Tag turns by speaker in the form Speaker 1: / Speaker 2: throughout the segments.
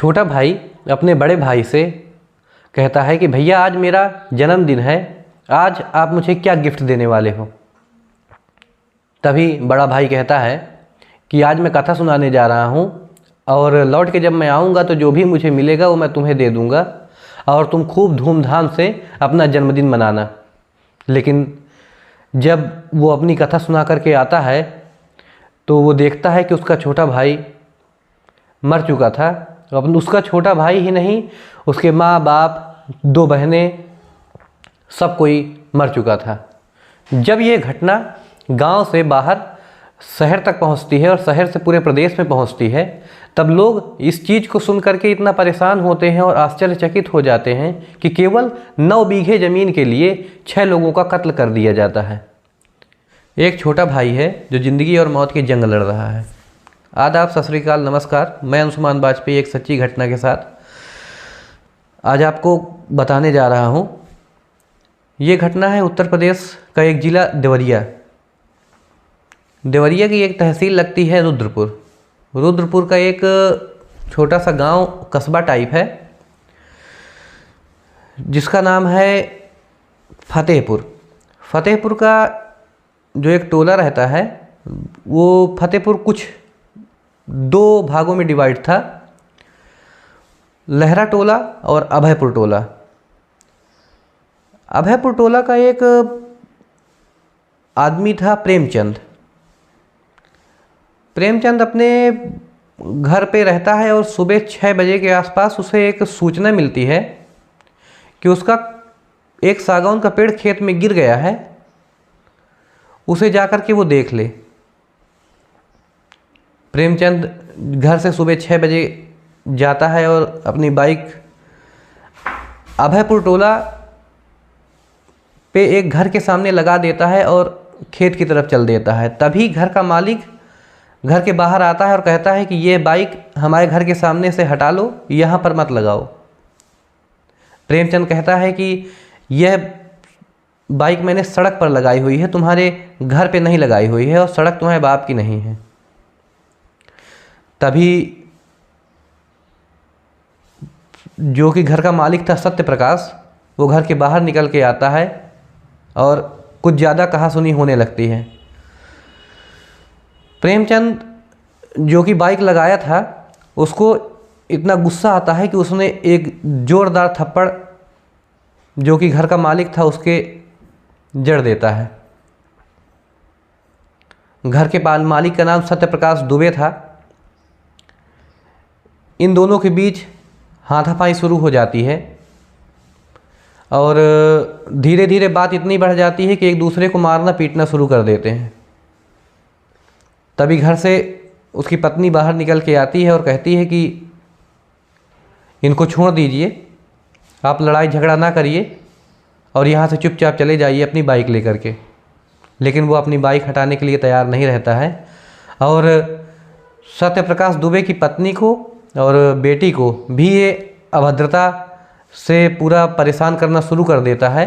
Speaker 1: छोटा भाई अपने बड़े भाई से कहता है कि भैया आज मेरा जन्मदिन है, आज आप मुझे क्या गिफ्ट देने वाले हो। तभी बड़ा भाई कहता है कि आज मैं कथा सुनाने जा रहा हूँ और लौट के जब मैं आऊँगा तो जो भी मुझे मिलेगा वो मैं तुम्हें दे दूँगा और तुम खूब धूमधाम से अपना जन्मदिन मनाना। लेकिन जब वो अपनी कथा सुना करके आता है तो वो देखता है कि उसका छोटा भाई मर चुका था। अब उसका छोटा भाई ही नहीं, उसके माँ बाप, 2 बहनें, सब कोई मर चुका था। जब ये घटना गांव से बाहर शहर तक पहुंचती है और शहर से पूरे प्रदेश में पहुंचती है, तब लोग इस चीज़ को सुन करके इतना परेशान होते हैं और आश्चर्यचकित हो जाते हैं कि केवल 9 बीघे ज़मीन के लिए 6 लोगों का कत्ल कर दिया जाता है। एक छोटा भाई है जो ज़िंदगी और मौत की जंग लड़ रहा है। आदाब, सत श्री अकाल, नमस्कार। मैं अंशुमान वाजपेयी एक सच्ची घटना के साथ आज आपको बताने जा रहा हूँ। ये घटना है उत्तर प्रदेश का एक ज़िला देवरिया। देवरिया की एक तहसील लगती है रुद्रपुर। रुद्रपुर का एक छोटा सा गांव, कस्बा टाइप है, जिसका नाम है फतेहपुर। फतेहपुर का जो एक टोला रहता है, वो फतेहपुर कुछ 2 भागों में डिवाइड था, लहरा टोला और अभयपुर टोला। अभयपुर टोला का एक आदमी था प्रेमचंद। प्रेमचंद अपने घर पे रहता है और सुबह 6 बजे के आसपास उसे एक सूचना मिलती है कि उसका एक सागौन का पेड़ खेत में गिर गया है, उसे जाकर के वो देख ले। प्रेमचंद घर से सुबह 6 बजे जाता है और अपनी बाइक अभयपुर टोला पे एक घर के सामने लगा देता है और खेत की तरफ चल देता है। तभी घर का मालिक घर के बाहर आता है और कहता है कि ये बाइक हमारे घर के सामने से हटा लो, यहाँ पर मत लगाओ। प्रेमचंद कहता है कि यह बाइक मैंने सड़क पर लगाई हुई है, तुम्हारे घर पे नहीं लगाई हुई है और सड़क तुम्हारे बाप की नहीं है। तभी जो कि घर का मालिक था सत्य प्रकाश, वो घर के बाहर निकल के आता है और कुछ ज़्यादा कहासुनी होने लगती है। प्रेमचंद जो कि बाइक लगाया था, उसको इतना गुस्सा आता है कि उसने एक ज़ोरदार थप्पड़ जो कि घर का मालिक था उसके जड़ देता है। घर के मालिक का नाम सत्य प्रकाश दुबे था। इन दोनों के बीच हाथापाई शुरू हो जाती है और धीरे धीरे बात इतनी बढ़ जाती है कि एक दूसरे को मारना पीटना शुरू कर देते हैं। तभी घर से उसकी पत्नी बाहर निकल के आती है और कहती है कि इनको छोड़ दीजिए, आप लड़ाई झगड़ा ना करिए और यहाँ से चुपचाप चले जाइए अपनी बाइक लेकर के। लेकिन वो अपनी बाइक हटाने के लिए तैयार नहीं रहता है और सत्य प्रकाश दुबे की पत्नी को और बेटी को भी ये अभद्रता से पूरा परेशान करना शुरू कर देता है।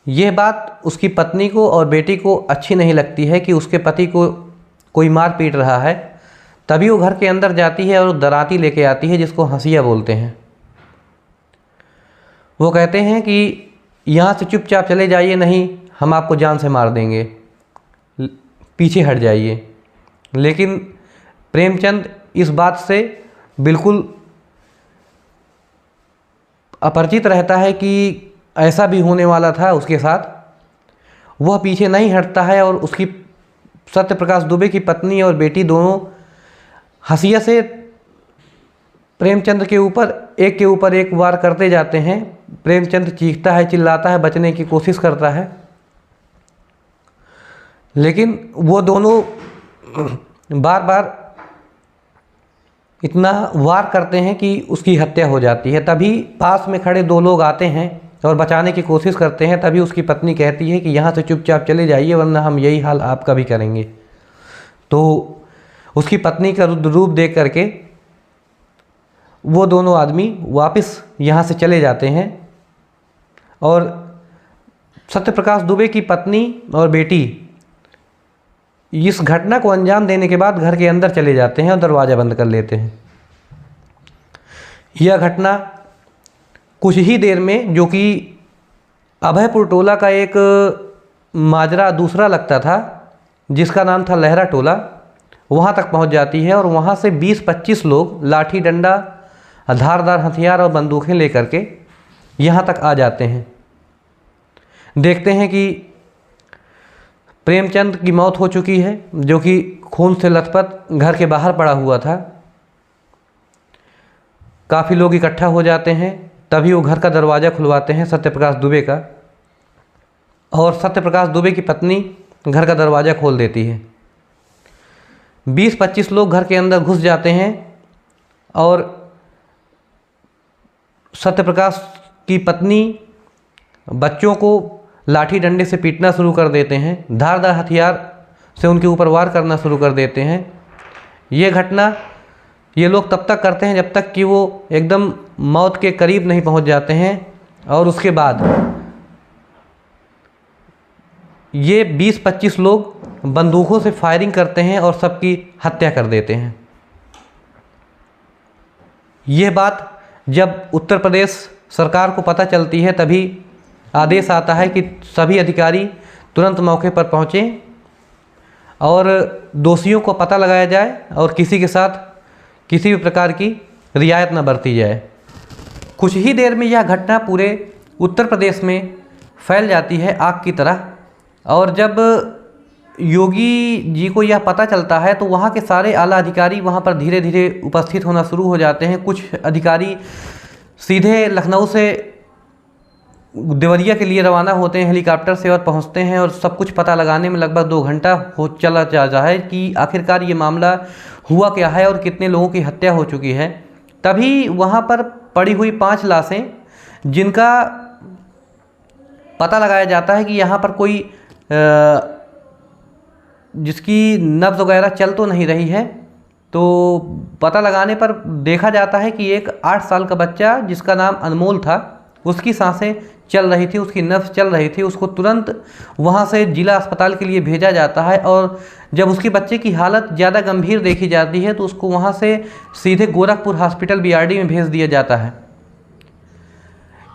Speaker 1: यह बात उसकी पत्नी को और बेटी को अच्छी नहीं लगती है कि उसके पति को कोई मार पीट रहा है। तभी वो घर के अंदर जाती है और दराती लेके आती है, जिसको हंसिया बोलते हैं। वो कहते हैं कि यहाँ से चुपचाप चले जाइए, नहीं हम आपको जान से मार देंगे, पीछे हट जाइए। लेकिन प्रेमचंद इस बात से बिल्कुल अपरिचित रहता है कि ऐसा भी होने वाला था उसके साथ। वह पीछे नहीं हटता है और उसकी सत्य प्रकाश दुबे की पत्नी और बेटी दोनों हंसिया से प्रेमचंद के ऊपर एक वार करते जाते हैं। प्रेमचंद चीखता है, चिल्लाता है, बचने की कोशिश करता है, लेकिन वो दोनों बार बार इतना वार करते हैं कि उसकी हत्या हो जाती है। तभी पास में खड़े 2 लोग आते हैं और बचाने की कोशिश करते हैं। तभी उसकी पत्नी कहती है कि यहाँ से चुपचाप चले जाइए, वरना हम यही हाल आपका भी करेंगे। तो उसकी पत्नी का रूप देख करके वो दोनों आदमी वापस यहाँ से चले जाते हैं और सत्य प्रकाश दुबे की पत्नी और बेटी इस घटना को अंजाम देने के बाद घर के अंदर चले जाते हैं और दरवाज़ा बंद कर लेते हैं। यह घटना कुछ ही देर में, जो कि अभयपुर टोला का एक माजरा दूसरा लगता था जिसका नाम था लहरा टोला, वहाँ तक पहुँच जाती है और वहाँ से 20-25 लोग लाठी डंडा, धारदार हथियार और बंदूकें लेकर के यहाँ तक आ जाते हैं। देखते हैं कि प्रेमचंद की मौत हो चुकी है, जो कि खून से लथपथ घर के बाहर पड़ा हुआ था। काफ़ी लोग इकट्ठा हो जाते हैं, तभी वो घर का दरवाज़ा खुलवाते हैं सत्यप्रकाश दुबे का, और सत्यप्रकाश दुबे की पत्नी घर का दरवाज़ा खोल देती है। 20-25 लोग घर के अंदर घुस जाते हैं और सत्यप्रकाश की पत्नी बच्चों को लाठी डंडे से पीटना शुरू कर देते हैं, धारदार हथियार से उनके ऊपर वार करना शुरू कर देते हैं। ये घटना ये लोग तब तक करते हैं जब तक कि वो एकदम मौत के करीब नहीं पहुंच जाते हैं, और उसके बाद ये 20-25 लोग बंदूकों से फायरिंग करते हैं और सबकी हत्या कर देते हैं। यह बात जब उत्तर प्रदेश सरकार को पता चलती है, तभी आदेश आता है कि सभी अधिकारी तुरंत मौके पर पहुँचें और दोषियों को पता लगाया जाए और किसी के साथ किसी भी प्रकार की रियायत न बरती जाए। कुछ ही देर में यह घटना पूरे उत्तर प्रदेश में फैल जाती है आग की तरह, और जब योगी जी को यह पता चलता है तो वहाँ के सारे आला अधिकारी वहाँ पर धीरे धीरे उपस्थित होना शुरू हो जाते हैं। कुछ अधिकारी सीधे लखनऊ से देवरिया के लिए रवाना होते हैं हेलीकॉप्टर से और पहुंचते हैं, और सब कुछ पता लगाने में लगभग 2 घंटा हो चला जाता है कि आखिरकार ये मामला हुआ क्या है और कितने लोगों की हत्या हो चुकी है। तभी वहाँ पर पड़ी हुई 5 लाशें, जिनका पता लगाया जाता है कि यहाँ पर कोई जिसकी नब्ज़ वगैरह चल तो नहीं रही है, तो पता लगाने पर देखा जाता है कि एक 8 साल का बच्चा जिसका नाम अनमोल था, उसकी सांसें चल रही थी, उसकी नब्ज़ चल रही थी। उसको तुरंत वहाँ से जिला अस्पताल के लिए भेजा जाता है, और जब उसके बच्चे की हालत ज़्यादा गंभीर देखी जाती है तो उसको वहाँ से सीधे गोरखपुर हॉस्पिटल बीआरडी में भेज दिया जाता है।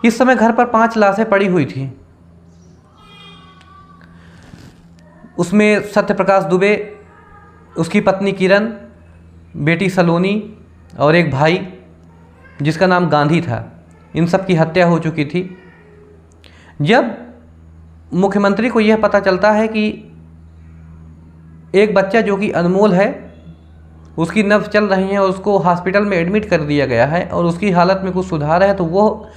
Speaker 1: इस समय घर पर 5 लाशें पड़ी हुई थी। उसमें सत्यप्रकाश दुबे, उसकी पत्नी किरण, बेटी सलोनी और एक भाई जिसका नाम गांधी था, इन सब की हत्या हो चुकी थी। जब मुख्यमंत्री को यह पता चलता है कि एक बच्चा जो कि अनमोल है, उसकी नब्ज़ चल रही है और उसको हॉस्पिटल में एडमिट कर दिया गया है और उसकी हालत में कुछ सुधार है, तो वो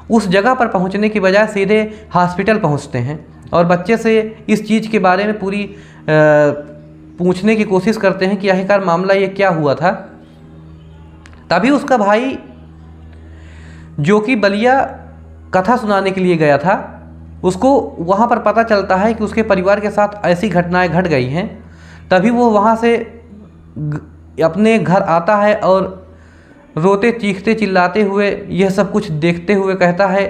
Speaker 1: उस जगह पर पहुंचने की बजाय सीधे हॉस्पिटल पहुंचते हैं और बच्चे से इस चीज़ के बारे में पूरी पूछने की कोशिश करते हैं कि आखिरकार मामला ये क्या हुआ था। तभी उसका भाई, जो कि बलिया कथा सुनाने के लिए गया था, उसको वहाँ पर पता चलता है कि उसके परिवार के साथ ऐसी घटनाएं घट गई हैं। तभी वो वहाँ से अपने घर आता है और रोते चीखते चिल्लाते हुए यह सब कुछ देखते हुए कहता है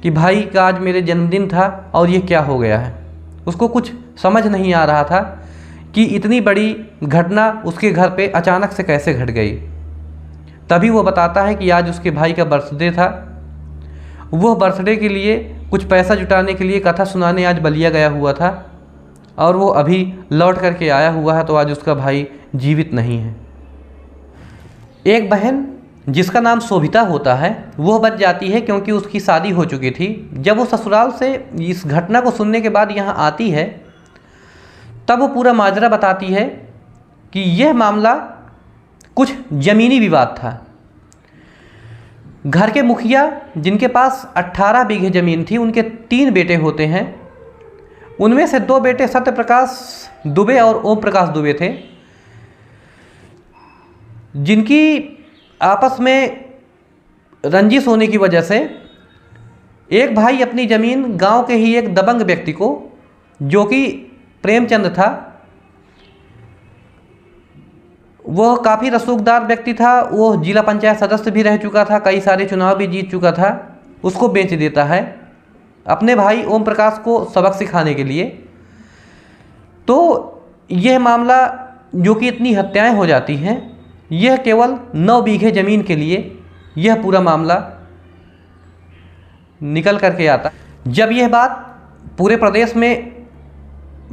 Speaker 1: कि भाई का आज मेरे जन्मदिन था और ये क्या हो गया है। उसको कुछ समझ नहीं आ रहा था कि इतनी बड़ी घटना उसके घर पे अचानक से कैसे घट गई। तभी वो बताता है कि आज उसके भाई का बर्थडे था, वह बर्थडे के लिए कुछ पैसा जुटाने के लिए कथा सुनाने आज बलिया गया हुआ था और वो अभी लौट करके आया हुआ है, तो आज उसका भाई जीवित नहीं है। एक बहन जिसका नाम शोभिता होता है वह बच जाती है क्योंकि उसकी शादी हो चुकी थी। जब वो ससुराल से इस घटना को सुनने के बाद यहाँ आती है, तब वो पूरा माजरा बताती है कि यह मामला कुछ ज़मीनी विवाद था। घर के मुखिया, जिनके पास 18 बीघे ज़मीन थी, उनके 3 बेटे होते हैं। उनमें से 2 बेटे सत्यप्रकाश दुबे और ओम प्रकाश दुबे थे, जिनकी आपस में रंजिश होने की वजह से एक भाई अपनी ज़मीन गांव के ही एक दबंग व्यक्ति को, जो कि प्रेमचंद था, वह काफ़ी रसूखदार व्यक्ति था, वो जिला पंचायत सदस्य भी रह चुका था, कई सारे चुनाव भी जीत चुका था, उसको बेच देता है अपने भाई ओम प्रकाश को सबक सिखाने के लिए। तो यह मामला जो कि इतनी हत्याएं हो जाती हैं, यह केवल 9 बीघे ज़मीन के लिए यह पूरा मामला निकल करके आता। जब यह बात पूरे प्रदेश में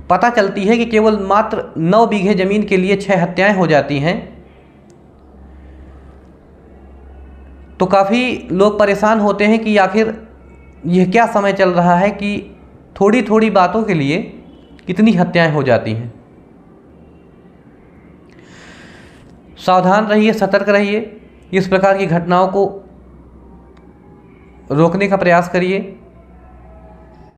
Speaker 1: पता चलती है कि केवल मात्र 9 बीघे ज़मीन के लिए 6 हत्याएं हो जाती हैं, तो काफ़ी लोग परेशान होते हैं कि आखिर यह क्या समय चल रहा है कि थोड़ी थोड़ी बातों के लिए कितनी हत्याएं हो जाती हैं। सावधान रहिए, सतर्क रहिए, इस प्रकार की घटनाओं को रोकने का प्रयास करिए।